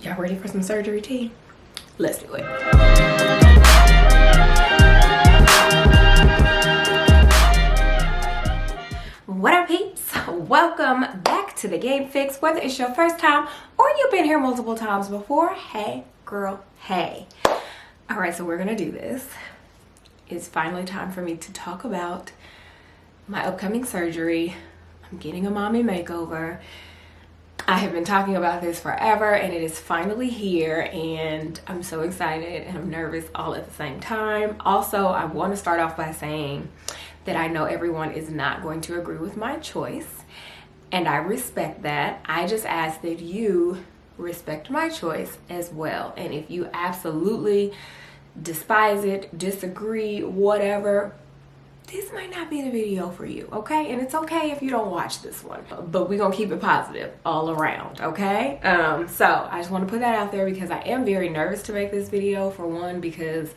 Y'all ready for some surgery tea? Let's do it. What up, peeps? Welcome back to the Gabe Fix. Whether it's your first time or you've been here multiple times before, hey girl, hey. All right, so we're gonna do this. It's finally time for me to talk about my upcoming surgery. I'm getting a mommy makeover. I have been talking about this forever and it is finally here, and I'm so excited and I'm nervous all at the same time. Also, I want to start off by saying that I know everyone is not going to agree with my choice, and I respect that. I just ask that you respect my choice as well. And if you absolutely despise it, disagree, whatever, this might not be the video for you, okay? And it's okay if you don't watch this one, but we're gonna keep it positive all around, okay? So I just want to put that out there because I am very nervous to make this video, for one, because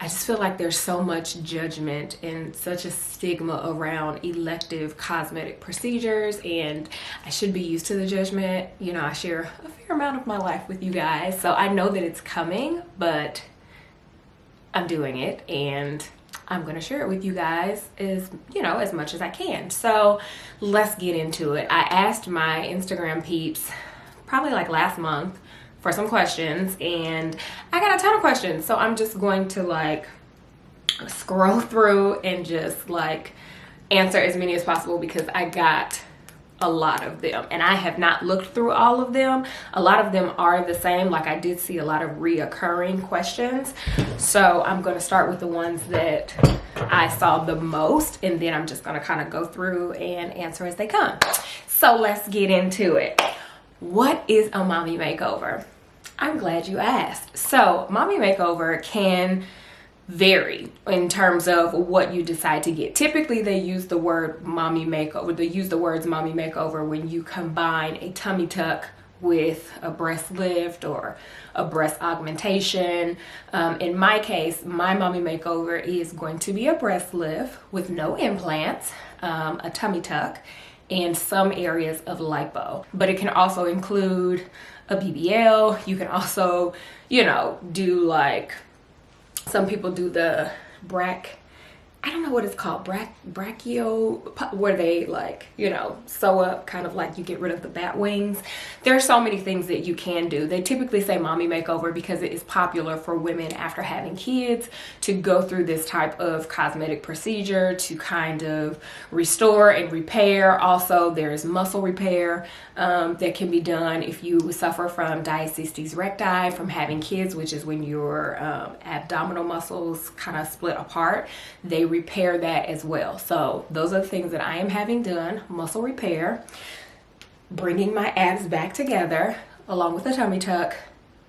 I just feel like there's so much judgment and such a stigma around elective cosmetic procedures, and I should be used to the judgment. You know, I share a fair amount of my life with you guys, so I know that it's coming, but I'm doing it, and I'm gonna share it with you guys as much as I can. So let's get into it. I asked my Instagram peeps probably like last month for some questions, and I got a ton of questions. So I'm just going to like scroll through and just like answer as many as possible because I got a lot of them and I have not looked through all of them. A lot of them are the same. Like, I did see a lot of reoccurring questions, so I'm going to start with the ones that I saw the most, and then I'm just going to kind of go through and answer as they come. So let's get into it. What is a mommy makeover? I'm glad you asked. So mommy makeover can vary in terms of what you decide to get. Typically they use the word mommy makeover. They use the words mommy makeover when you combine a tummy tuck with a breast lift or a breast augmentation. In my case, my mommy makeover is going to be a breast lift with no implants, a tummy tuck, and some areas of lipo. But it can also include a BBL. You can also, do like, some people do the I don't know what it's called, brachio, where they like, sew up, kind of like you get rid of the bat wings. There are so many things that you can do. They typically say mommy makeover because it is popular for women after having kids to go through this type of cosmetic procedure to kind of restore and repair. Also, there's muscle repair that can be done if you suffer from diastasis recti, from having kids, which is when your abdominal muscles kind of split apart. They repair that as well. So those are the things that I am having done: muscle repair, bringing my abs back together along with a tummy tuck,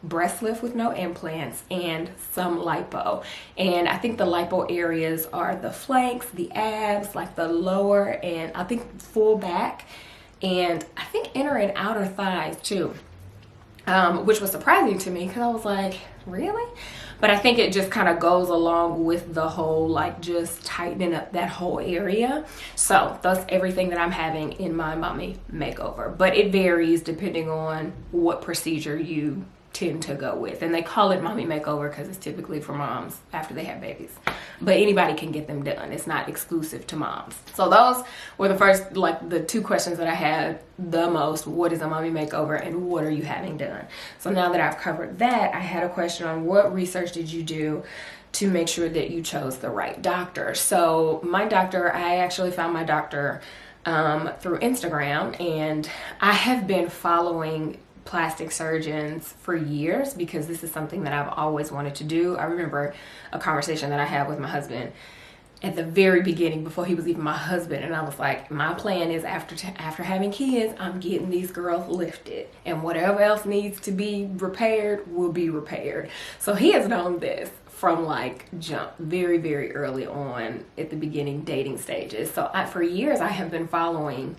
breast lift with no implants, and some lipo. And I think the lipo areas are the flanks, the abs, like the lower, and I think full back, and I think inner and outer thighs too, which was surprising to me because I was like, really? But I think it just kind of goes along with the whole, like, just tightening up that whole area. So that's everything that I'm having in my mommy makeover. But it varies depending on what procedure you tend to go with. And they call it mommy makeover because it's typically for moms after they have babies. But anybody can get them done. It's not exclusive to moms. So those were the first, like, the two questions that I had the most. What is a mommy makeover and what are you having done? So now that I've covered that, I had a question on what research did you do to make sure that you chose the right doctor. So my doctor, I actually found my doctor through Instagram, and I have been following plastic surgeons for years because this is something that I've always wanted to do. I remember a conversation that I had with my husband at the very beginning, before he was even my husband, and I was like, my plan is after having kids, I'm getting these girls lifted, and whatever else needs to be repaired will be repaired. So he has known this from like jump, very, very early on at the beginning dating stages. So for years I have been following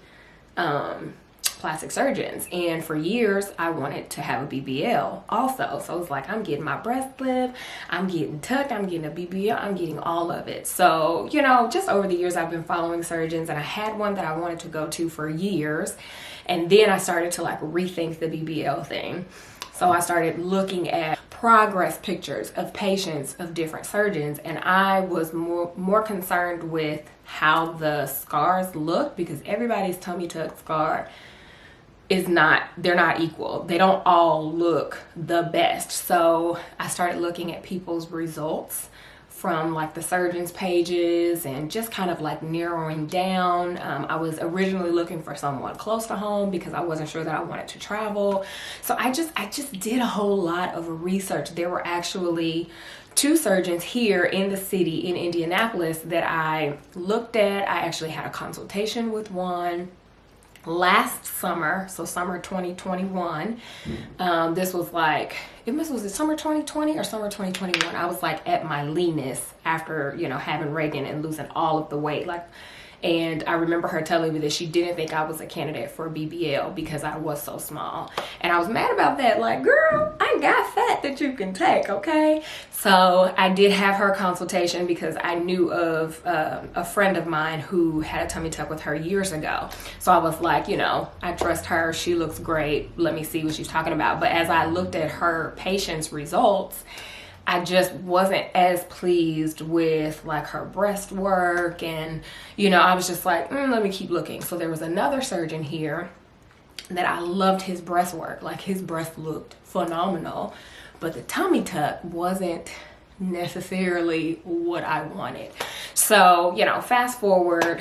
plastic surgeons, and for years I wanted to have a BBL also. So it's like, I'm getting my breast lift, I'm getting tucked, I'm getting a BBL, I'm getting all of it. So just over the years I've been following surgeons, and I had one that I wanted to go to for years, and then I started to like rethink the BBL thing. So I started looking at progress pictures of patients of different surgeons, and I was more concerned with how the scars look, because everybody's tummy tuck scar is not, they're not equal. They don't all look the best. So I started looking at people's results from like the surgeons pages and just kind of like narrowing down. I was originally looking for someone close to home because I wasn't sure that I wanted to travel. So I just did a whole lot of research. There were actually 2 surgeons here in the city in Indianapolis that I looked at. I actually had a consultation with one last summer, so summer 2021. This was like, was it summer 2020 or summer 2021? I was like at my leanest after, you know, having Reagan and losing all of the weight. And I remember her telling me that she didn't think I was a candidate for BBL because I was so small. And I was mad about that. Like, girl, I got fat that you can take, okay? So I did have her consultation because I knew of a friend of mine who had a tummy tuck with her years ago. So I was like, you know, I trust her. She looks great. Let me see what she's talking about. But as I looked at her patient's results, I just wasn't as pleased with like her breast work, and you know, I was just like, let me keep looking. So there was another surgeon here that I loved his breast work. Like his breast looked phenomenal, but the tummy tuck wasn't necessarily what I wanted. So, you know, fast forward,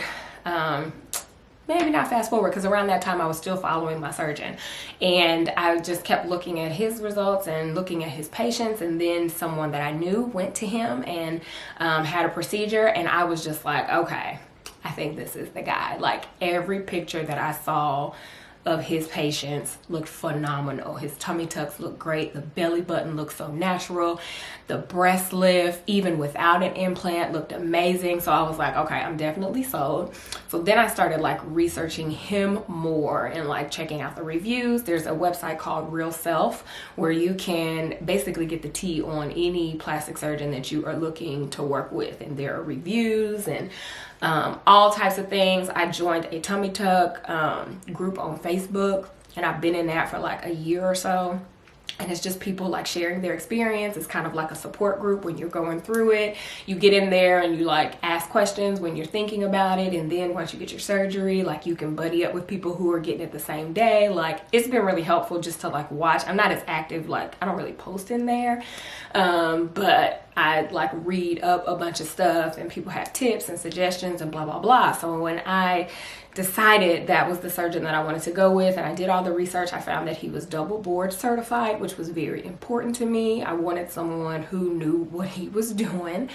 maybe not fast forward, because around that time I was still following my surgeon, and I just kept looking at his results and looking at his patients. And then someone that I knew went to him and had a procedure, and I was just like, okay, I think this is the guy. Like every picture that I saw of his patients looked phenomenal. His tummy tucks looked great. The belly button looked so natural. The breast lift, even without an implant, looked amazing. So I was like, okay, I'm definitely sold. So then I started like researching him more and like checking out the reviews. There's a website called Real Self where you can basically get the tea on any plastic surgeon that you are looking to work with. And there are reviews and all types of things. I joined a tummy tuck group on Facebook, and I've been in that for like a year or so. And it's just people like sharing their experience. It's kind of like a support group when you're going through it. You get in there and you like ask questions when you're thinking about it. And then once you get your surgery, like you can buddy up with people who are getting it the same day. Like it's been really helpful just to like watch. I'm not as active, like I don't really post in there. But I like read up a bunch of stuff and people have tips and suggestions and blah, blah, blah. So when I decided that was the surgeon that I wanted to go with, and I did all the research, I found that he was double board certified, which was very important to me. I wanted someone who knew what he was doing.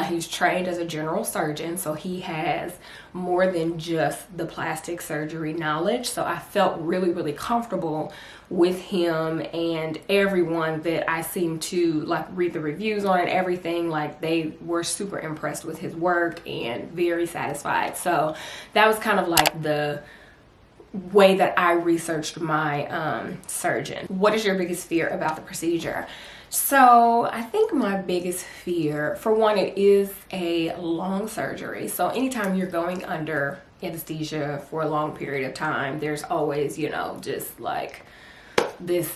He's trained as a general surgeon, so he has more than just the plastic surgery knowledge. So I felt really, really comfortable with him, and everyone that I seemed to like read the reviews on and everything, like they were super impressed with his work and very satisfied. So that was kind of like the way that I researched my surgeon. What is your biggest fear about the procedure? So I think my biggest fear, for one, it is a long surgery. So anytime you're going under anesthesia for a long period of time, there's always, you know, just like this,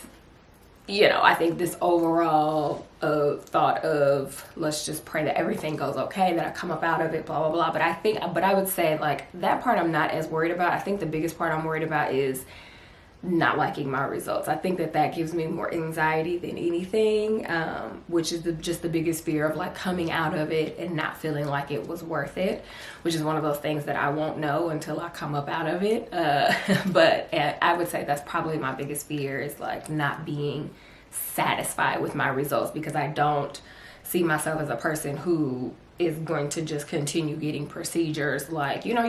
you know, I think this overall thought of let's just pray that everything goes okay, that I come up out of it, blah, blah, blah. But I would say like that part I'm not as worried about. I think the biggest part I'm worried about is not liking my results. I think that gives me more anxiety than anything, which is just the biggest fear of like coming out of it and not feeling like it was worth it, which is one of those things that I won't know until I come up out of it. But I would say that's probably my biggest fear, is like not being satisfied with my results, because I don't see myself as a person who is going to just continue getting procedures. Like, you know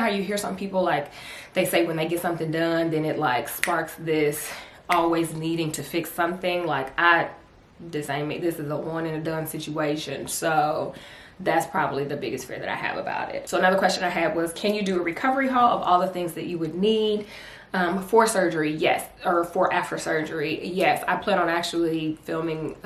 how you hear some people, like they say when they get something done, then it like sparks this always needing to fix something. Like this is a one and a done situation. So that's probably the biggest fear that I have about it. So another question I had was, can you do a recovery haul of all the things that you would need for surgery? Yes. Or for after surgery? Yes. I plan on actually filming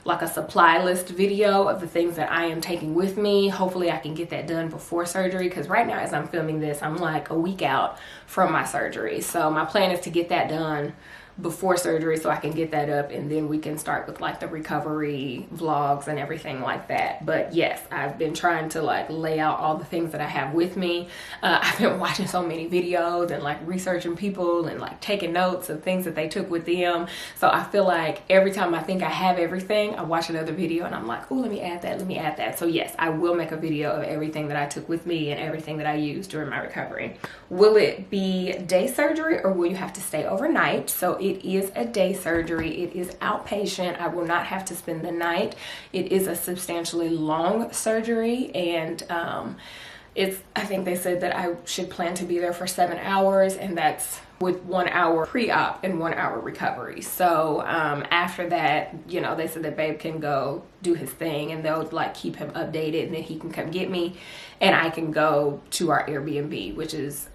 like a supply list video of the things that I am taking with me. Hopefully I can get that done before surgery, because right now as I'm filming this, I'm like a week out from my surgery. So my plan is to get that done before surgery so I can get that up, and then we can start with like the recovery vlogs and everything like that. But yes, I've been trying to like lay out all the things that I have with me. I've been watching so many videos and like researching people and like taking notes of things that they took with them. So I feel like every time I think I have everything, I watch another video and I'm like, oh, let me add that, let me add that. So yes, I will make a video of everything that I took with me and everything that I used during my recovery. Will it be day surgery or will you have to stay overnight? So it is a day surgery. It is outpatient. I will not have to spend the night. It is a substantially long surgery, and I think they said that I should plan to be there for 7 hours, and that's with 1 hour pre-op and 1 hour recovery. So after that, you know, they said that Babe can go do his thing and they'll like keep him updated, and then he can come get me and I can go to our Airbnb, which is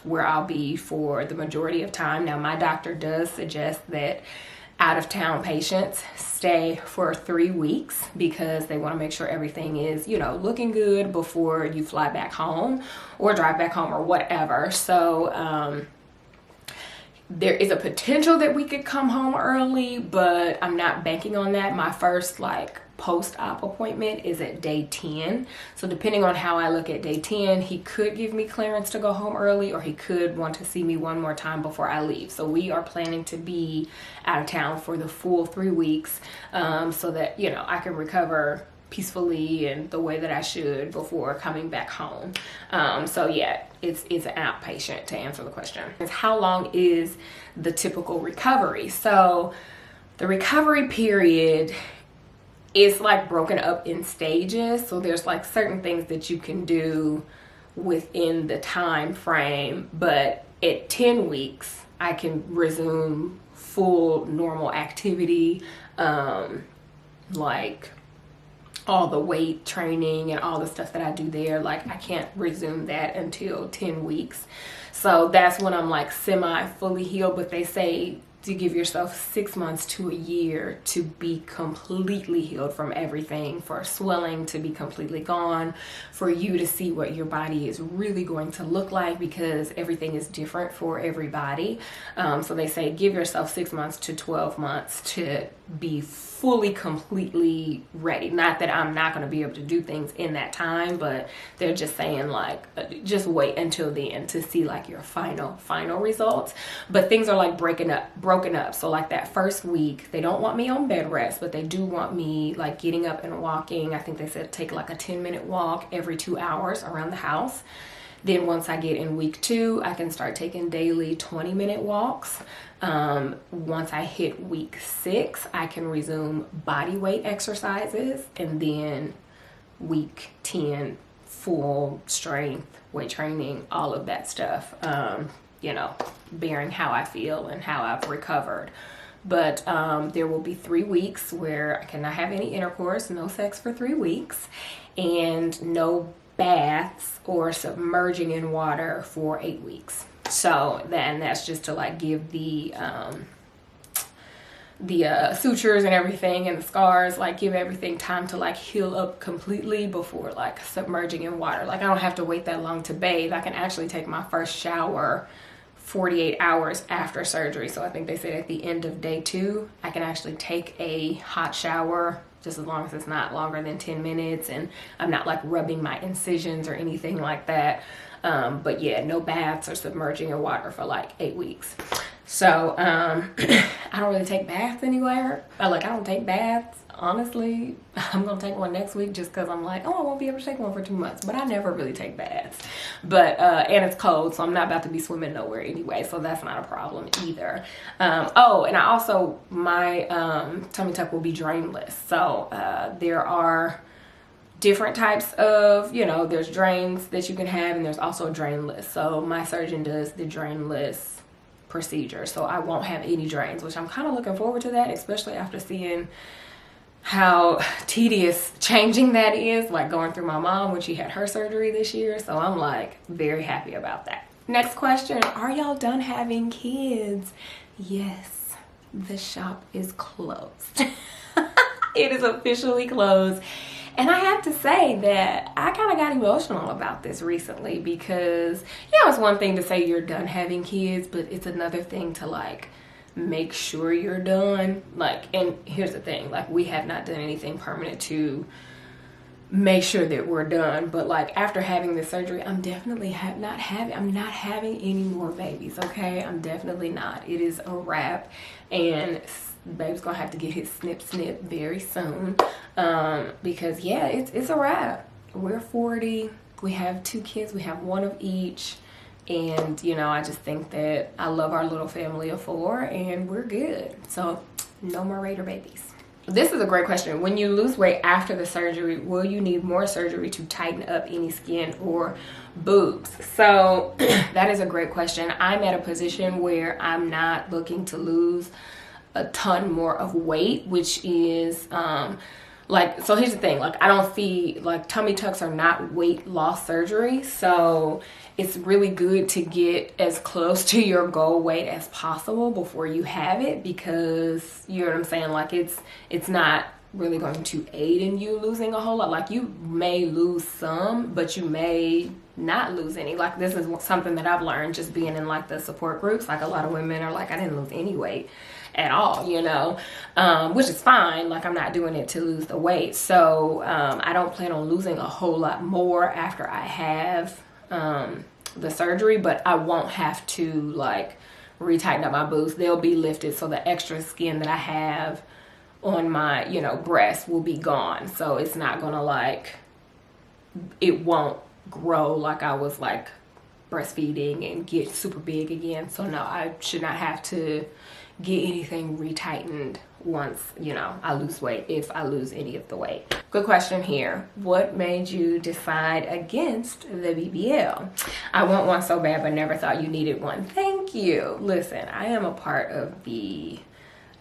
where I'll be for the majority of time. Now, my doctor does suggest that out-of-town patients stay for 3 weeks because they want to make sure everything is, you know, looking good before you fly back home or drive back home or whatever. So there is a potential that we could come home early, but I'm not banking on that. My first like post-op appointment is at day 10. So depending on how I look at day 10, he could give me clearance to go home early, or he could want to see me one more time before I leave. So we are planning to be out of town for the full 3 weeks, so that, you know, I can recover peacefully and the way that I should before coming back home. So yeah, it's an outpatient, to answer the question. How long is the typical recovery? So the recovery period is like broken up in stages. So there's like certain things that you can do within the time frame, but at 10 weeks, I can resume full normal activity, like all the weight training and all the stuff that I do there. Like I can't resume that until 10 weeks. So that's when I'm like semi fully healed, but they say to give yourself 6 months to a year to be completely healed from everything, for swelling to be completely gone, for you to see what your body is really going to look like, because everything is different for everybody. So they say give yourself 6 months to 12 months to be fully, completely ready. Not that I'm not going to be able to do things in that time, but they're just saying like, just wait until then to see like your final results. But things are like broken up. So like that first week, they don't want me on bed rest, but they do want me like getting up and walking. I think they said take like a 10-minute walk every 2 hours around the house. Then once I get in week 2, I can start taking daily 20-minute walks. Once I hit week 6, I can resume body weight exercises. And then week 10, full strength, weight training, all of that stuff, you know, bearing how I feel and how I've recovered. But there will be 3 weeks where I cannot have any intercourse, no sex for 3 weeks, and no baths or submerging in water for 8 weeks. So then that's just to like give the sutures and everything and the scars, like give everything time to like heal up completely before like submerging in water. Like I don't have to wait that long to bathe. I can actually take my first shower 48 hours after surgery. So I think they said at the end of day 2, I can actually take a hot shower, just as long as it's not longer than 10 minutes and I'm not like rubbing my incisions or anything like that. But yeah, no baths or submerging in water for like 8 weeks. So I don't really take baths anywhere. I don't take baths, honestly. I'm gonna take one next week just because I'm like, oh, I won't be able to take one for 2 months. But I never really take baths. But and it's cold, so I'm not about to be swimming nowhere anyway, so that's not a problem either. Oh, and I also, my tummy tuck will be drainless. So there are different types of, you know, there's drains that you can have, and there's also drainless. So my surgeon does the drainless procedure, so I won't have any drains, which I'm kind of looking forward to that, especially after seeing how tedious changing that is, like going through my mom when she had her surgery this year. So I'm like very happy about that. Next question, are y'all done having kids? Yes, the shop is closed. It is officially closed. And I have to say that I kind of got emotional about this recently because, you know, it's one thing to say you're done having kids, but it's another thing to like make sure you're done. Like, and here's the thing, like, we have not done anything permanent to make sure that we're done, but like after having this surgery, I'm definitely not having any more babies. Okay, I'm definitely not. It is a wrap, and baby's gonna have to get his snip very soon, because yeah, it's a wrap. We're 40, we have 2 kids, we have 1 of each, and you know, I just think that I love our little family of 4 and we're good. So no more Raider babies. This is a great question. When you lose weight after the surgery, will you need more surgery to tighten up any skin or boobs? So that is a great question. I'm at a position where I'm not looking to lose a ton more of weight, which is like, so here's the thing, like I don't see, like tummy tucks are not weight loss surgery, so it's really good to get as close to your goal weight as possible before you have it, because you know what I'm saying, like it's not really going to aid in you losing a whole lot. Like you may lose some, but you may not lose any. Like this is something that I've learned just being in like the support groups. Like a lot of women are like, I didn't lose any weight at all, you know, which is fine. Like I'm not doing it to lose the weight. So I don't plan on losing a whole lot more after I have the surgery, but I won't have to like retighten up my boobs. They'll be lifted, so the extra skin that I have on my, you know, breast will be gone. So it's not gonna like, it won't grow like I was like breastfeeding and get super big again. So no, I should not have to get anything retightened once, you know, I lose weight, if I lose any of the weight. Good question here. What made you decide against the BBL? I want one so bad, but never thought you needed one. Thank you. Listen, I am a part of the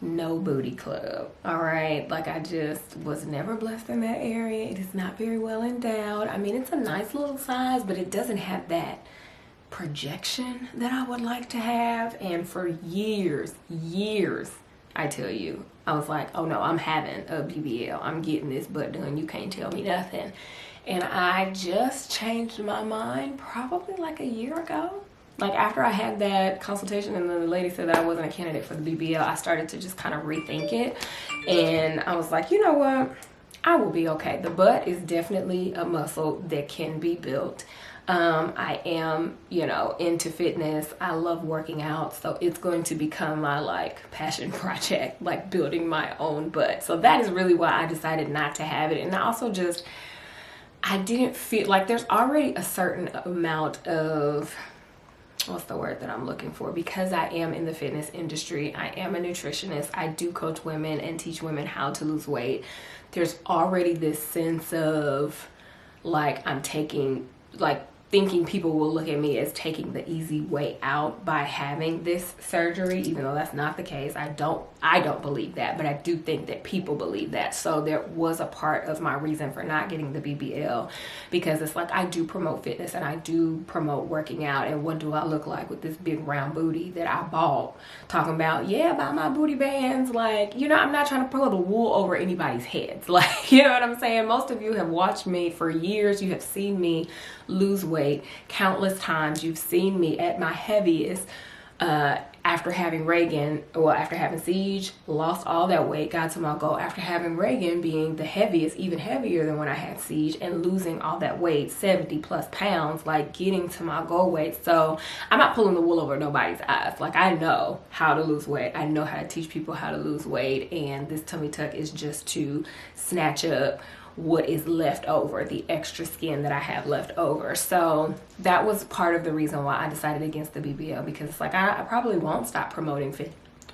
no booty club, all right? Like I just was never blessed in that area. It is not very well endowed. I mean, it's a nice little size, but it doesn't have that projection that I would like to have. And for years, I tell you, I was like, oh no, I'm having a BBL. I'm getting this butt done. You can't tell me nothing. And I just changed my mind probably like a year ago. Like after I had that consultation and then the lady said that I wasn't a candidate for the BBL, I started to just kind of rethink it. And I was like, you know what? I will be okay. The butt is definitely a muscle that can be built. I am, you know, into fitness. I love working out. So it's going to become my like passion project, like building my own butt. So that is really why I decided not to have it. And I also just, I didn't feel like there's already a certain amount of, what's the word that I'm looking for? Because I am in the fitness industry, I am a nutritionist, I do coach women and teach women how to lose weight. There's already this sense of like, I'm taking, like thinking people will look at me as taking the easy way out by having this surgery, even though that's not the case. I don't believe that, but I do think that people believe that. So there was a part of my reason for not getting the BBL, because it's like I do promote fitness and I do promote working out, and what do I look like with this big round booty that I bought, talking about, yeah, buy my booty bands. Like, you know, I'm not trying to pull the wool over anybody's heads. Like, you know what I'm saying? Most of you have watched me for years. You have seen me lose weight countless times. You've seen me at my heaviest after having Reagan, well, after having Siege, lost all that weight, got to my goal after having Reagan, being the heaviest, even heavier than when I had Siege, and losing all that weight, 70 plus pounds, like getting to my goal weight. So I'm not pulling the wool over nobody's eyes. Like I know how to lose weight. I know how to teach people how to lose weight, and this tummy tuck is just to snatch up what is left over, the extra skin that I have left over. So that was part of the reason why I decided against the BBL, because it's like I probably won't stop promoting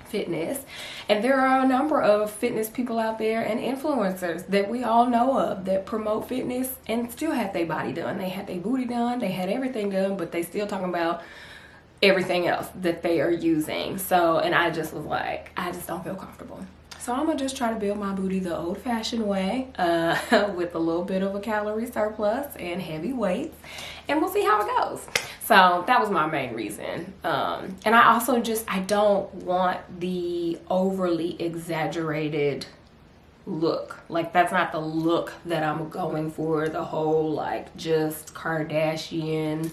fitness, and there are a number of fitness people out there and influencers that we all know of that promote fitness and still have their body done. They had their booty done, they had everything done, but they still talking about everything else that they are using. So, and I just was like, I just don't feel comfortable. So I'm gonna just try to build my booty the old-fashioned way, with a little bit of a calorie surplus and heavy weights, and we'll see how it goes. So that was my main reason. And I also I don't want the overly exaggerated look. Like that's not the look that I'm going for, the whole like just Kardashian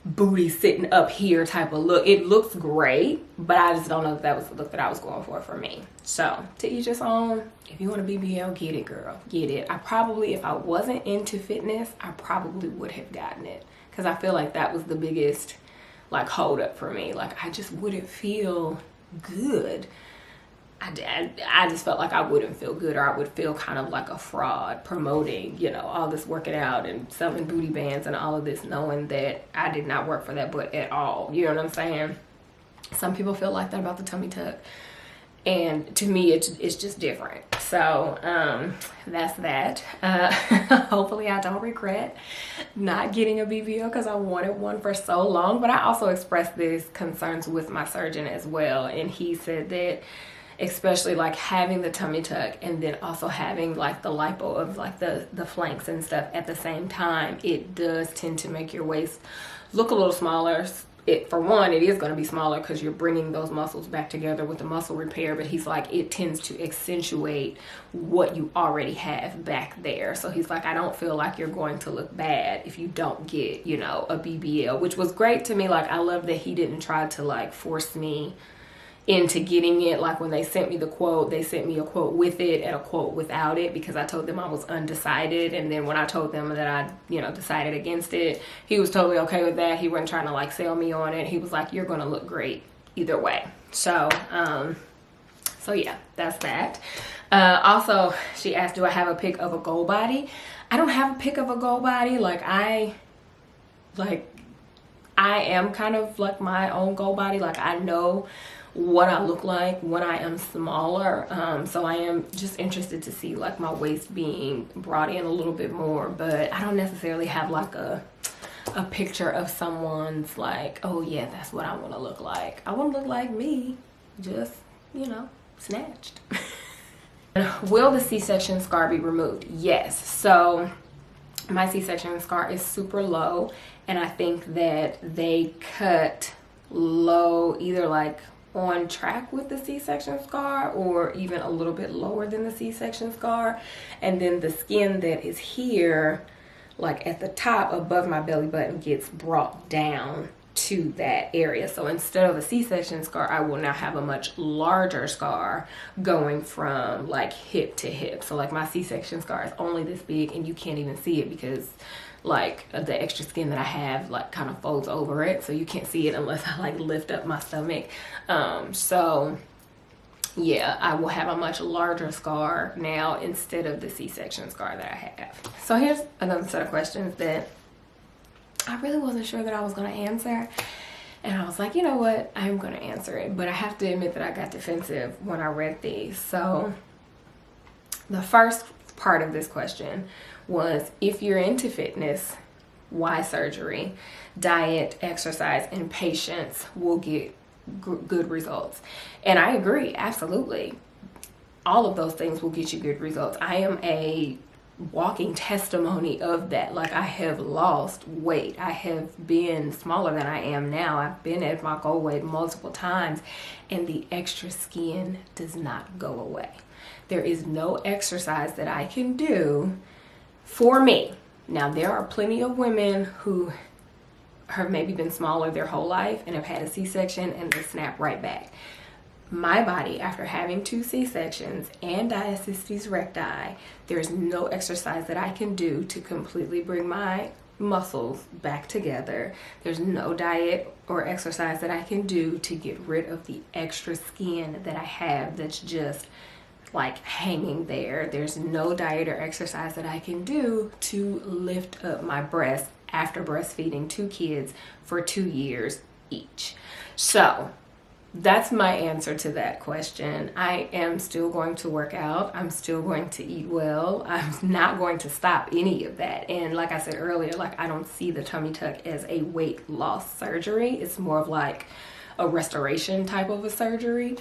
booty sitting up here type of look. It looks great, but I just don't know if that was the look that I was going for me. So to each his own. If you want a BBL, get it, girl, get it. I probably, if I wasn't into fitness, I probably would have gotten it, because I feel like that was the biggest like hold up for me. Like I just wouldn't feel good. I just felt like I wouldn't feel good, or I would feel kind of like a fraud promoting, you know, all this working out and selling booty bands and all of this, knowing that I did not work for that butt at all. You know what I'm saying? Some people feel like that about the tummy tuck, and to me it's just different. So that's that. Hopefully I don't regret not getting a BBL, because I wanted one for so long. But I also expressed these concerns with my surgeon as well, and he said that especially like having the tummy tuck and then also having like the lipo of like the flanks and stuff at the same time, it does tend to make your waist look a little smaller. For one, it is going to be smaller because you're bringing those muscles back together with the muscle repair, but he's like, it tends to accentuate what you already have back there. So he's like, I don't feel like you're going to look bad if you don't get, you know, a BBL, which was great to me. Like I love that he didn't try to like force me into getting it. Like when they sent me the quote, they sent me a quote with it and a quote without it, because I told them I was undecided. And then when I told them that I, you know, decided against it, he was totally okay with that. He wasn't trying to like sell me on it. He was like, you're gonna look great either way. So so yeah, that's that. Also, she asked, do I have a pic of a gold body? I don't have a pic of a gold body. I am kind of like my own gold body. Like I know what I look like when I am smaller. So I am just interested to see like my waist being brought in a little bit more, but I don't necessarily have like a picture of someone's like, oh yeah, that's what I want to look like. I want to look like me, just, you know, snatched. Will the C-section scar be removed? Yes. So my C-section scar is super low, and I think that they cut low, either like on track with the C-section scar or even a little bit lower than the C-section scar. And then the skin that is here, like at the top above my belly button, gets brought down to that area. So instead of a C-section scar, I will now have a much larger scar going from like hip to hip. So like my C-section scar is only this big, and you can't even see it because like the extra skin that I have like kind of folds over it, so you can't see it unless I like lift up my stomach. So yeah, I will have a much larger scar now instead of the C-section scar that I have. So here's another set of questions that I really wasn't sure that I was going to answer, and I was like, you know what, I'm going to answer it. But I have to admit that I got defensive when I read these. So the first part of this question was, if you're into fitness, why surgery? Diet, exercise, and patience will get good results. And I agree, absolutely. All of those things will get you good results. I am a walking testimony of that. Like I have lost weight. I have been smaller than I am now. I've been at my goal weight multiple times, and the extra skin does not go away. There is no exercise that I can do for me. Now, there are plenty of women who have maybe been smaller their whole life and have had a C-section and they snap right back. My body, after having 2 C-sections and diastasis recti, there's no exercise that I can do to completely bring my muscles back together. There's no diet or exercise that I can do to get rid of the extra skin that I have that's just like hanging there. There's no diet or exercise that I can do to lift up my breasts after breastfeeding 2 kids for 2 years each. So that's my answer to that question. I am still going to work out. I'm still going to eat well. I'm not going to stop any of that. And like I said earlier, like I don't see the tummy tuck as a weight loss surgery. It's more of like a restoration type of a surgery,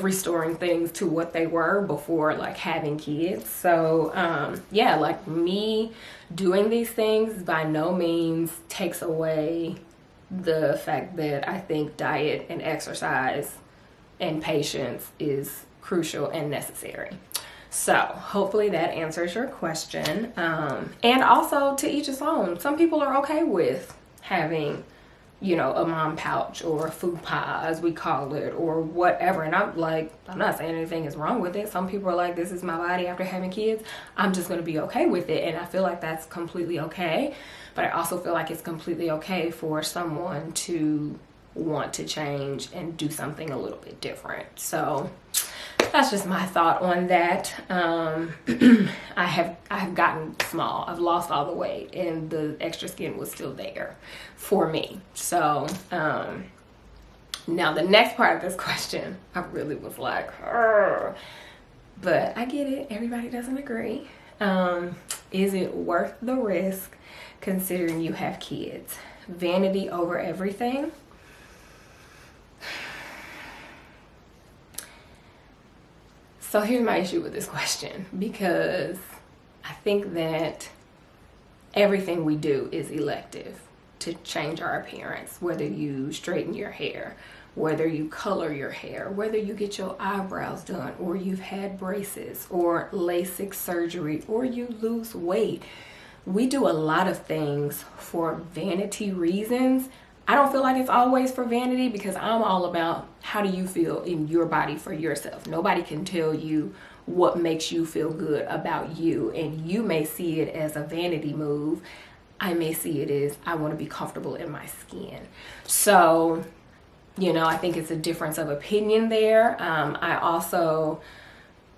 restoring things to what they were before like having kids. So yeah, like me doing these things by no means takes away the fact that I think diet and exercise and patience is crucial and necessary. So hopefully that answers your question. And also, to each his own. Some people are okay with having, you know, a mom pouch or a fupa, as we call it, or whatever. And I'm not saying anything is wrong with it. Some people are like, this is my body after having kids. I'm just going to be okay with it. And I feel like that's completely okay. But I also feel like it's completely okay for someone to want to change and do something a little bit different. So that's just my thought on that. I have gotten small. I've lost all the weight and the extra skin was still there for me. So now the next part of this question, I really was like, "Argh." But I get it. Everybody doesn't agree. Is it worth the risk considering you have kids? Vanity over everything? So here's my issue with this question, because I think that everything we do is elective to change our appearance, whether you straighten your hair, whether you color your hair, whether you get your eyebrows done, or you've had braces or LASIK surgery, or you lose weight. We do a lot of things for vanity reasons. I don't feel like it's always for vanity, because I'm all about how do you feel in your body for yourself. Nobody can tell you what makes you feel good about you, and you may see it as a vanity move. I may see it as I want to be comfortable in my skin. So, you know, I think it's a difference of opinion there.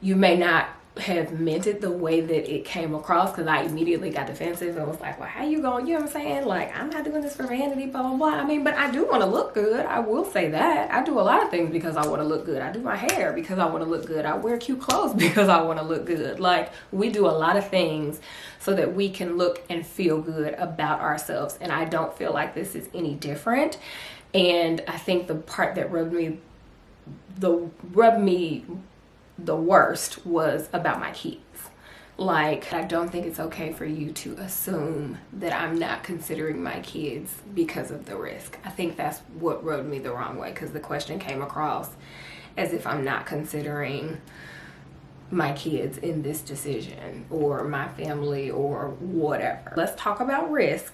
You may not have meant it the way that it came across, because I immediately got defensive and was like, well, how you going? You know what I'm saying? Like, I'm not doing this for vanity, blah, blah, blah. I mean, but I do want to look good. I will say that. I do a lot of things because I want to look good. I do my hair because I want to look good. I wear cute clothes because I want to look good. Like, we do a lot of things so that we can look and feel good about ourselves. And I don't feel like this is any different. And I think the part that rubbed me the worst was about my kids. Like, I don't think it's okay for you to assume that I'm not considering my kids because of the risk. I think that's what rubbed me the wrong way, because the question came across as if I'm not considering my kids in this decision, or my family, or whatever. Let's talk about risk.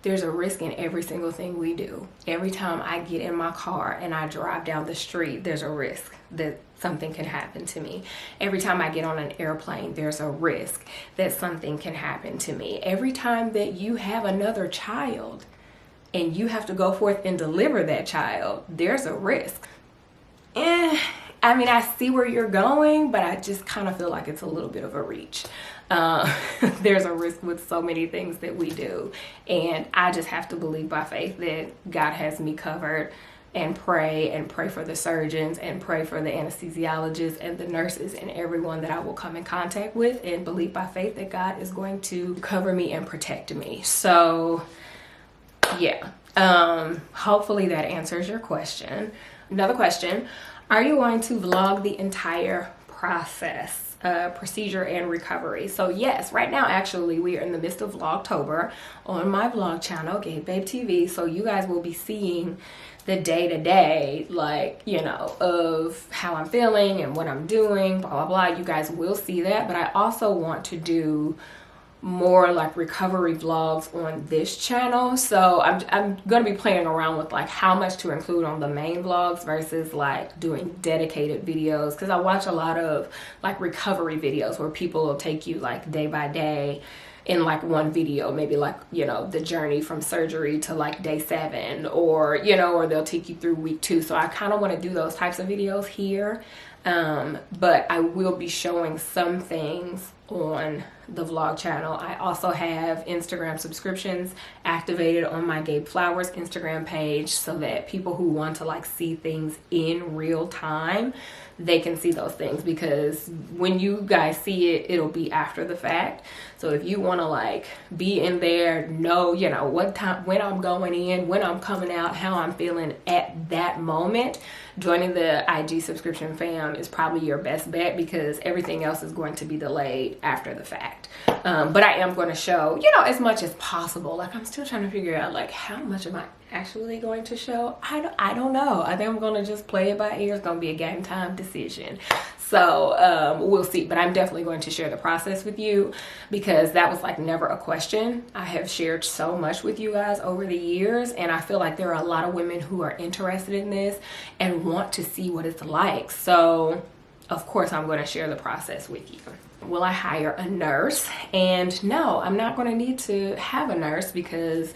There's a risk in every single thing we do. Every time I get in my car and I drive down the street, there's a risk that something can happen to me. Every time I get on an airplane, there's a risk that something can happen to me. Every time that you have another child and you have to go forth and deliver that child, there's a risk. I mean, I see where you're going, but I just kind of feel like it's a little bit of a reach. There's a risk with so many things that we do, and I just have to believe by faith that God has me covered, and pray for the surgeons, and pray for the anesthesiologists and the nurses and everyone that I will come in contact with, and believe by faith that God is going to cover me and protect me. So yeah, hopefully that answers your question. Another question: are you going to vlog the entire process, procedure and recovery? So yes, right now actually we are in the midst of Vlogtober on my vlog channel, Gabe TV. So you guys will be seeing the day-to-day, like, you know, of how I'm feeling and what I'm doing, blah, blah, blah. You guys will see that, but I also want to do more like recovery vlogs on this channel. So I'm gonna be playing around with like how much to include on the main vlogs versus like doing dedicated videos, because I watch a lot of like recovery videos where people will take you like day by day in like one video, maybe like, you know, the journey from surgery to like day 7, or, you know, or they'll take you through week 2. So I kind of want to do those types of videos here. But I will be showing some things on the vlog channel. I also have Instagram subscriptions activated on my GabeFlowers Instagram page, so that people who want to like see things in real time, they can see those things, because when you guys see it, it'll be after the fact. So if you want to like be in there, know, you know, what time, when I'm going in, when I'm coming out, how I'm feeling at that moment, joining the IG subscription fam is probably your best bet, because everything else is going to be delayed after the fact. But I am going to show, you know, as much as possible. Like, I'm still trying to figure out like how much am I actually going to show? I don't know. I think I'm going to just play it by ear. It's going to be a game time decision. So we'll see, but I'm definitely going to share the process with you because that was like never a question. I have shared so much with you guys over the years, and I feel like there are a lot of women who are interested in this and want to see what it's like. So of course I'm going to share the process with you. Will I hire a nurse? And no, I'm not going to need to have a nurse because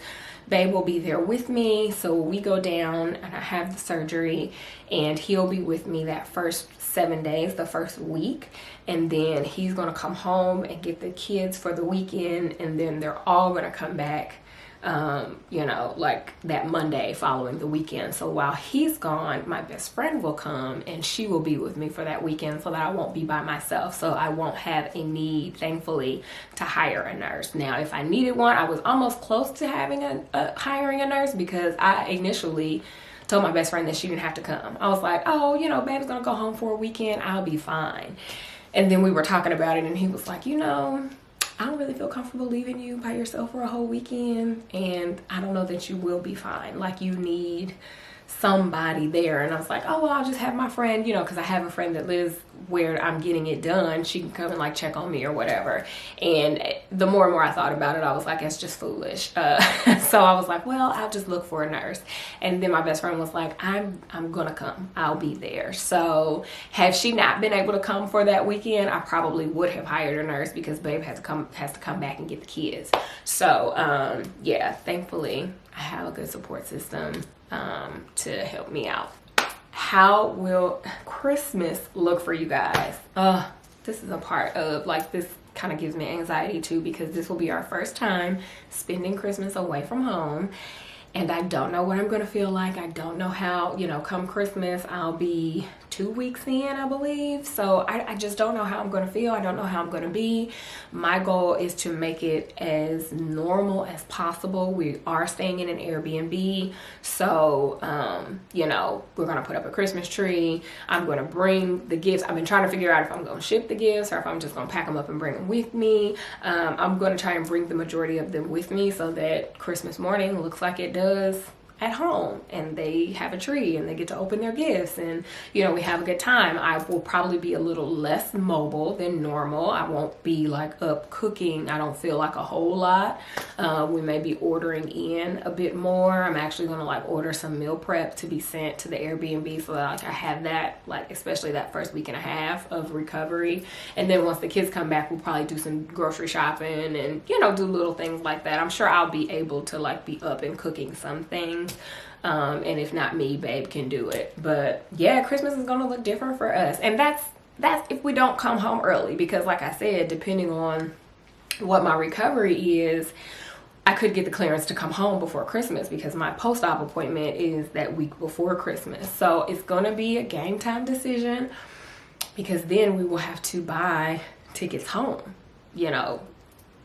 Babe will be there with me. So we go down and I have the surgery, and he'll be with me that first 7 days, the first week, and then he's gonna come home and get the kids for the weekend, and then they're all gonna come back you know, like that Monday following the weekend. So while he's gone, my best friend will come and she will be with me for that weekend so that I won't be by myself. So I won't have a need, thankfully, to hire a nurse. Now, if I needed one, I was almost close to having hiring a nurse because I initially told my best friend that she didn't have to come. I was like, oh, you know, Babe's gonna go home for a weekend, I'll be fine. And then we were talking about it and he was like, you know, I don't really feel comfortable leaving you by yourself for a whole weekend, and I don't know that you will be fine. Like, you need somebody there. And I was like, oh, well, I'll just have my friend, you know, because I have a friend that lives where I'm getting it done. She can come and like check on me or whatever. And the more and more I thought about it, I was like, it's just foolish. So I was like, well, I'll just look for a nurse. And then my best friend was like, I'm gonna come, I'll be there. So had she not been able to come for that weekend, I probably would have hired a nurse because Babe has to come back and get the kids. So yeah, thankfully I have a good support system to help me out. How will Christmas look for you guys? This is a part of, like, this kind of gives me anxiety too, because this will be our first time spending Christmas away from home, and I don't know what I'm gonna feel like. I don't know how, you know, come Christmas I'll be 2 weeks in, I believe. So I just don't know how I'm gonna feel. I don't know how I'm gonna be. My goal is to make it as normal as possible. We are staying in an Airbnb, so you know, we're gonna put up a Christmas tree. I'm gonna bring the gifts. I've been trying to figure out if I'm gonna ship the gifts or if I'm just gonna pack them up and bring them with me. I'm gonna try and bring the majority of them with me so that Christmas morning looks like it does at home, and they have a tree and they get to open their gifts, and you know, we have a good time. I will probably be a little less mobile than normal. I won't be like up cooking. I don't feel like a whole lot. We may be ordering in a bit more. I'm actually gonna like order some meal prep to be sent to the Airbnb so that like I have that, like especially that first week and a half of recovery. And then once the kids come back, we'll probably do some grocery shopping and, you know, do little things like that. I'm sure I'll be able to like be up and cooking some things. And if not me, Babe can do it. But yeah, Christmas is gonna look different for us, and that's if we don't come home early, because like I said, depending on what my recovery is, I could get the clearance to come home before Christmas because my post-op appointment is that week before Christmas. So it's gonna be a game time decision, because then we will have to buy tickets home, you know,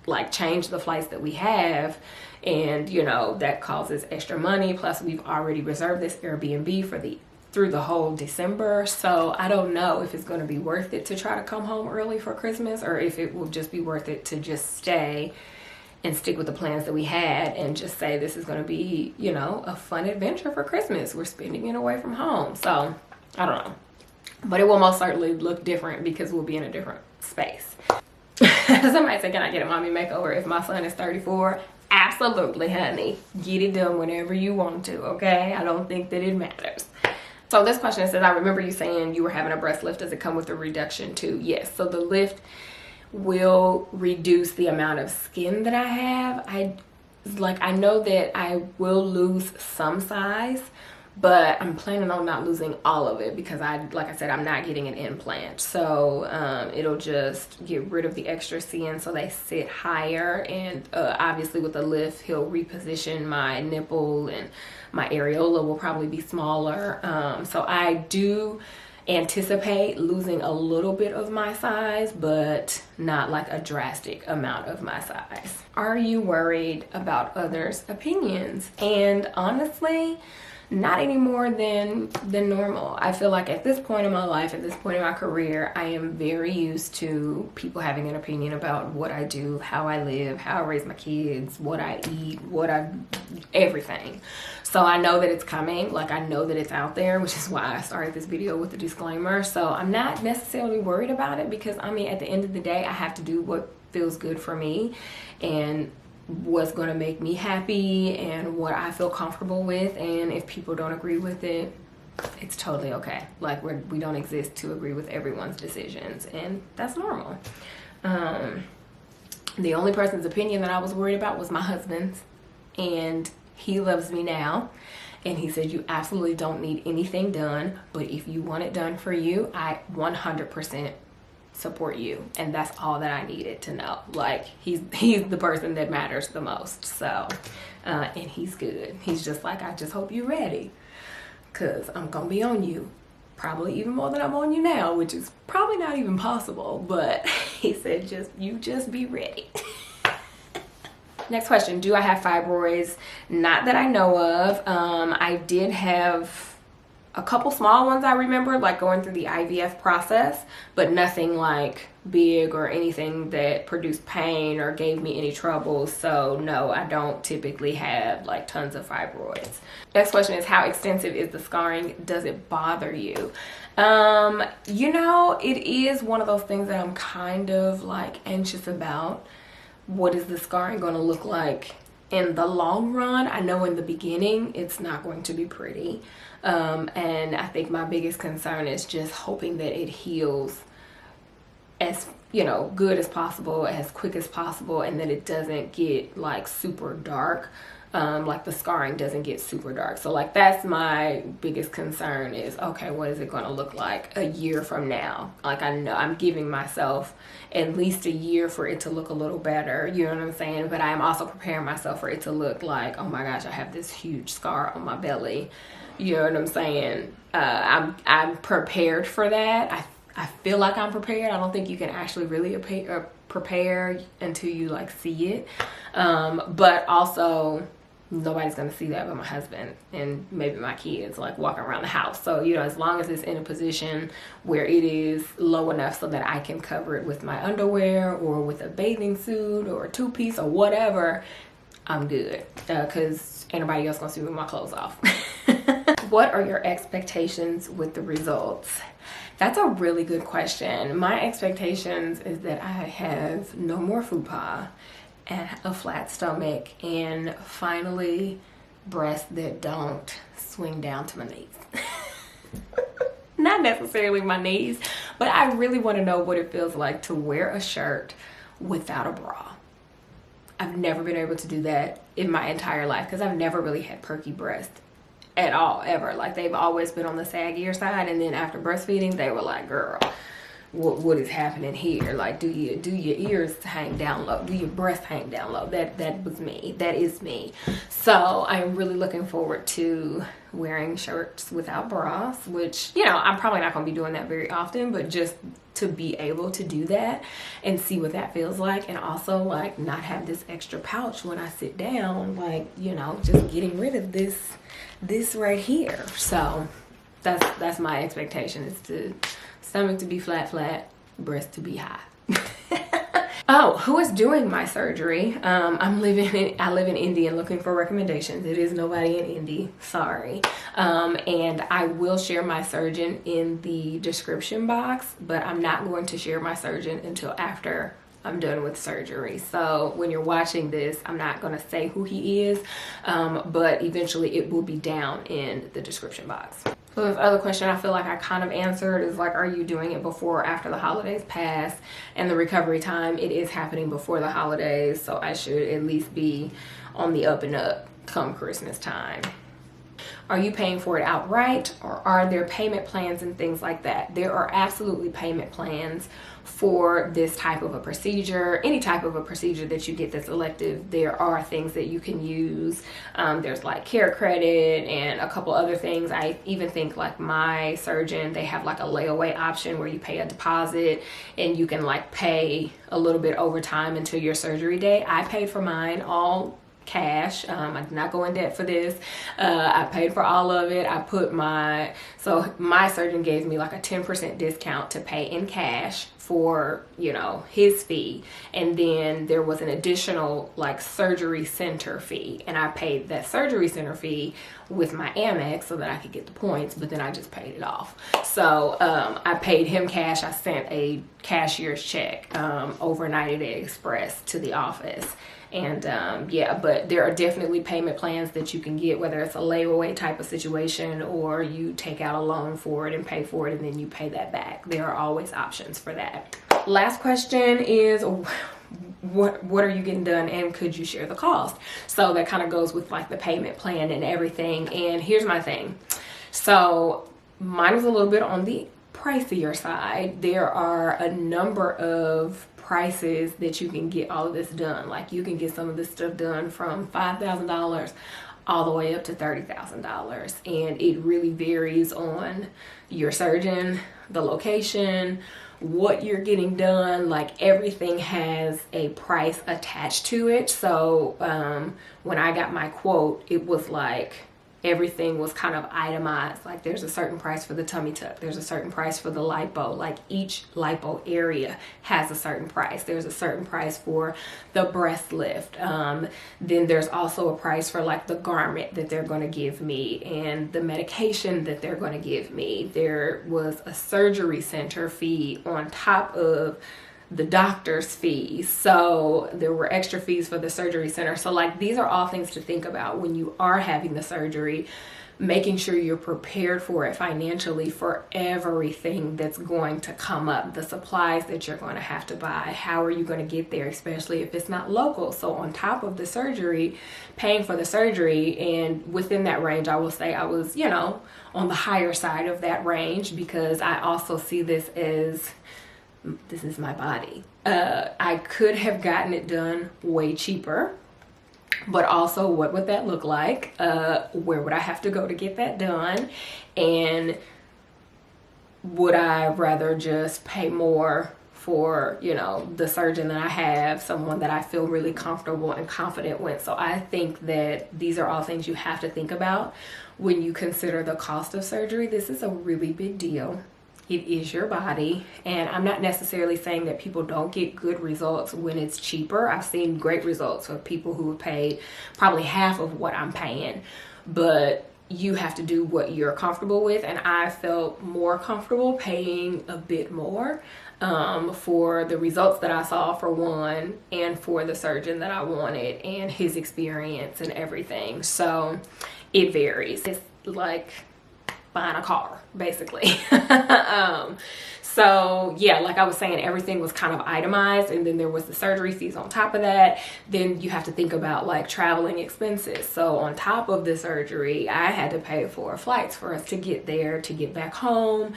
like change the flights that we have, and you know, that causes extra money. Plus we've already reserved this Airbnb for through the whole December. So I don't know if it's going to be worth it to try to come home early for Christmas, or if it will just be worth it to just stay and stick with the plans that we had and just say this is going to be, you know, a fun adventure for Christmas. We're spending it away from home. So I don't know, but it will most certainly look different because we'll be in a different space. Somebody said, can I get a mommy makeover if my son is 34? Absolutely, honey. Get it done whenever you want to, okay? I don't think that it matters. So this question says, I remember you saying you were having a breast lift. Does it come with a reduction too? Yes. So the lift will reduce the amount of skin that I have. I know that I will lose some size, but I'm planning on not losing all of it because like I said, I'm not getting an implant. So it'll just get rid of the extra skin so they sit higher. And obviously with the lift, he'll reposition my nipple, and my areola will probably be smaller. So I do anticipate losing a little bit of my size, but not like a drastic amount of my size. Are you worried about others' opinions? And honestly, not any more than normal. I feel like at this point in my life, at this point in my career, I am very used to people having an opinion about what I do, how I live, how I raise my kids, what I eat, everything. So I know that it's coming, like I know that it's out there, which is why I started this video with a disclaimer. So I'm not necessarily worried about it, because I mean, at the end of the day, I have to do what feels good for me and what's going to make me happy and what I feel comfortable with. And if people don't agree with it, it's totally okay. Like we don't exist to agree with everyone's decisions, and that's normal. The only person's opinion that I was worried about was my husband's, and he loves me now, and he said, you absolutely don't need anything done, but if you want it done for you, I 100% support you. And that's all that I needed to know. Like he's the person that matters the most. So and he's good. He's just like, I just hope you're ready, because I'm gonna be on you probably even more than I'm on you now, which is probably not even possible. But he said, just be ready. Next question, do I have fibroids? Not that I know of. I did have a couple small ones I remember, like going through the IVF process, but nothing like big or anything that produced pain or gave me any trouble. So no, I don't typically have like tons of fibroids. Next question is, how extensive is the scarring? Does it bother you? You know, it is one of those things that I'm kind of like anxious about. What is the scarring going to look like in the long run? I know in the beginning it's not going to be pretty. And I think my biggest concern is just hoping that it heals as, you know, good as possible, as quick as possible, and that it doesn't get like super dark. Like the scarring doesn't get super dark. So like that's my biggest concern is, okay, what is it going to look like a year from now? Like I know I'm giving myself at least a year for it to look a little better, you know what I'm saying? But I'm also preparing myself for it to look like, oh my gosh, I have this huge scar on my belly. You know what I'm saying? I'm prepared for that. I feel like I'm prepared. I don't think you can actually really prepare until you like see it. But also nobody's gonna see that but my husband and maybe my kids like walking around the house. So, you know, as long as it's in a position where it is low enough so that I can cover it with my underwear or with a bathing suit or a two-piece or whatever, I'm good. Because ain't nobody else gonna see me with my clothes off. What are your expectations with the results? That's a really good question. My expectations is that I have no more fupa and a flat stomach, and finally breasts that don't swing down to my knees. Not necessarily my knees, but I really want to know what it feels like to wear a shirt without a bra. I've never been able to do that in my entire life because I've never really had perky breasts at all, ever. Like they've always been on the saggier side, and then after breastfeeding they were like, girl, what is happening here? Like, do your ears hang down low? Do your breasts hang down low? That was me. That is me. So I'm really looking forward to wearing shirts without bras, which, you know, I'm probably not going to be doing that very often, but just to be able to do that and see what that feels like, and also like not have this extra pouch when I sit down, like, you know, just getting rid of this right here. So that's my expectation, is to stomach to be flat, breast to be high. Oh, who is doing my surgery? I live in Indy and looking for recommendations. It is nobody in Indy, sorry. And I will share my surgeon in the description box, but I'm not going to share my surgeon until after I'm done with surgery. So when you're watching this, I'm not going to say who he is, but eventually it will be down in the description box. So this other question I feel like I kind of answered is like, are you doing it before or after the holidays pass? And the recovery time, it is happening before the holidays, so I should at least be on the up and up come Christmas time. Are you paying for it outright, or are there payment plans and things like that? There are absolutely payment plans for this type of a procedure. Any type of a procedure that you get that's elective, there are things that you can use. There's like care credit and a couple other things. I even think like my surgeon, they have like a layaway option where you pay a deposit and you can like pay a little bit over time until your surgery day. I paid for mine all cash. I did not go in debt for this. I paid for all of it. I put my surgeon gave me like a 10% discount to pay in cash for, you know, his fee. And then there was an additional like surgery center fee, and I paid that surgery center fee with my Amex so that I could get the points, but then I just paid it off. So I paid him cash. I sent a cashier's check overnighted at Express to the office. And yeah, but there are definitely payment plans that you can get, whether it's a layaway type of situation or you take out a loan for it and pay for it and then you pay that back. There are always options for that. Last question is, what are you getting done, and could you share the cost? So that kind of goes with like the payment plan and everything. And here's my thing. So mine was a little bit on the pricier side. There are a number of prices that you can get all of this done. Like you can get some of this stuff done from $5,000 all the way up to $30,000, and it really varies on your surgeon, the location, what you're getting done. Like everything has a price attached to it. So when I got my quote, it was like everything was kind of itemized. Like there's a certain price for the tummy tuck, there's a certain price for the lipo, like each lipo area has a certain price. There's a certain price for the breast lift. Then there's also a price for like the garment that they're going to give me and the medication that they're going to give me. There was a surgery center fee on top of the doctor's fees, so there were extra fees for the surgery center. So like these are all things to think about when you are having the surgery, making sure you're prepared for it financially, for everything that's going to come up, the supplies that you're going to have to buy, how are you going to get there, especially if it's not local. So on top of the surgery, paying for the surgery, and within that range, I will say I was, you know, on the higher side of that range, because I also see this as, this is my body. I could have gotten it done way cheaper, but also what would that look like? Where would I have to go to get that done? And would I rather just pay more for, you know, the surgeon that I have, someone that I feel really comfortable and confident with? So I think that these are all things you have to think about when you consider the cost of surgery. This is a really big deal. It is your body, and I'm not necessarily saying that people don't get good results when it's cheaper. I've seen great results of people who have paid probably half of what I'm paying, but you have to do what you're comfortable with, and I felt more comfortable paying a bit more for the results that I saw, for one, and for the surgeon that I wanted and his experience and everything. So it varies. It's like buying a car, basically. So yeah, like I was saying, everything was kind of itemized, and then there was the surgery fees on top of that. Then you have to think about like traveling expenses. So on top of the surgery, I had to pay for flights for us to get there, to get back home,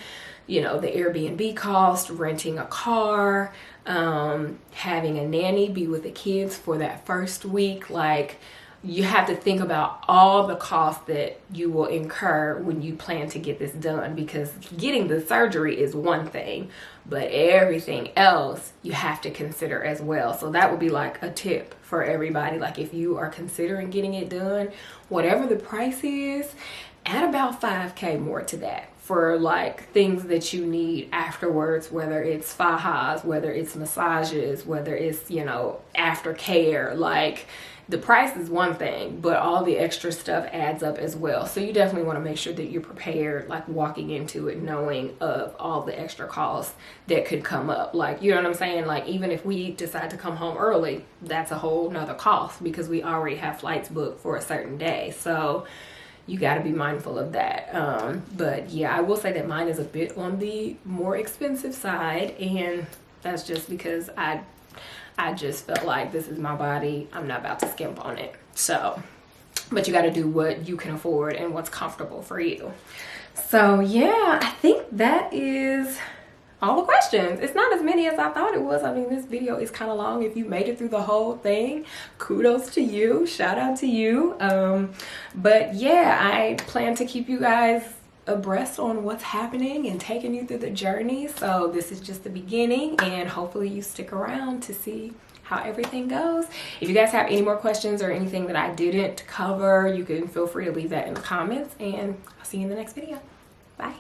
you know, the Airbnb cost, renting a car, having a nanny be with the kids for that first week. Like, you have to think about all the costs that you will incur when you plan to get this done, because getting the surgery is one thing, but everything else you have to consider as well. So that would be like a tip for everybody. Like if you are considering getting it done, whatever the price is, add about $5K more to that for like things that you need afterwards, whether it's fajas, whether it's massages, whether it's, you know, aftercare. Like, the price is one thing, but all the extra stuff adds up as well. So you definitely want to make sure that you're prepared, like walking into it, knowing of all the extra costs that could come up. Like, you know what I'm saying? Like, even if we decide to come home early, that's a whole nother cost because we already have flights booked for a certain day. So you got to be mindful of that. But yeah, I will say that mine is a bit on the more expensive side, and that's just because I just felt like this is my body. I'm not about to skimp on it. So, but you got to do what you can afford and what's comfortable for you. So yeah, I think that is all the questions. It's not as many as I thought it was. I mean, this video is kind of long. If you made it through the whole thing, kudos to you. Shout out to you. But yeah, I plan to keep you guys abreast on what's happening and taking you through the journey. So this is just the beginning, and hopefully you stick around to see how everything goes. If you guys have any more questions or anything that I didn't cover, you can feel free to leave that in the comments, and I'll see you in the next video. Bye.